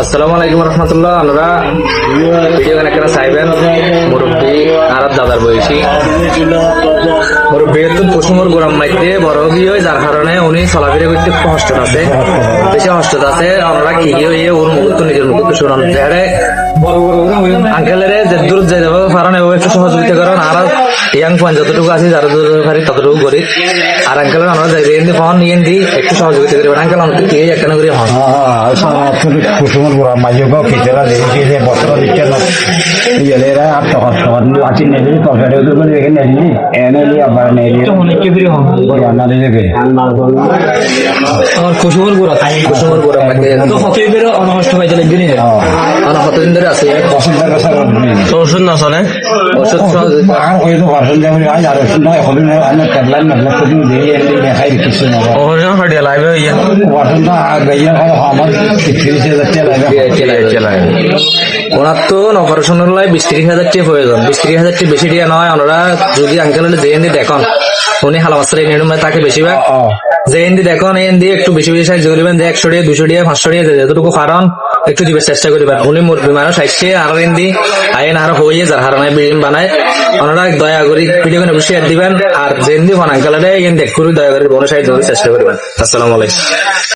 আসসালামু আলাইকুম রহমতুল্লাহ। আমরা ভিডিও কেনা চাইবেন মুরব্বী আর দাদার বয়সী মুরব্বী তো কুসুমর গোরাম মাইতে বড় গিয়ে যার কারণে উনি চলাফেরা করতে খুব হস্ত আছে, বেশি হস্ত আছে। আমরা কি গিয়ে ওর মুহূর্ত নিজের মুহূর্ত শুনান আঙ্কেলের যে দূর যাই যাবো কারণ একটু সহযোগিতা করেন। আর ইয়াং পয়েন্ট যতটুকু আছে যারা পারি ততটুকু করি। আর আঙ্কেলের আমরা যাই ফোন নিয়ে দিই একটু সহযোগিতা করবেন। আঙ্কেল আমাদের কি একটা করে হন কুসুমর গোড়া মাঝে খেতেরা দেখেছি যে বছর দিচ্ছে না এরা আর তখন লাঠি নেলি তরকারি রেখে নেলি এনে আবার নেলি রান্না দিকে আমার কুসুমর গোড়া হতই বেরো অনহষ্ট হয়ে চলে দিন কতদিন ধরে আছে ওষুধ না চলে ওষুধ আর ওই তো পার্সেন্ট যাবে আজ আর ওষুধ নয় এখন আমরা ট্যাবলেট না প্রতিদিন দিয়ে দেখাই কিছু না ওজন হড়িয়া লাইবে ইয়া পার্সেন্ট গাইয়া আমার 30,000 চালায় ওনার তো অপারেশনের লাই 20-30,000 টাকা প্রয়োজন। 20-30,000 টাকা বেশি টাকা নয়। ওনারা যদি আঙ্কেল জেএনডি দেখুন উনি হালা মাস্টার এই তাকে বেশিরভাগ জেএনডি দেখুন এনডি একটু বেশি বেশি সাহায্য করবেন যে 100 টাকা 200 টাকা 500 টাকা যতটুকু কারণ একটু দিবার চেষ্টা করবেন। উনি মুরব্বী মানুষ আসছে আর এনডি আইন আর হয়ে যার হারানায় বিল্ডিং বানায় ওনারা দয়া করে ভিডিও করে শেয়ার দিবেন। আর জেএনডি বান আঙ্কেল এন দেখ করে দয়া করে বড় সাহায্য চেষ্টা করবেন। আসসালামু আলাইকুম।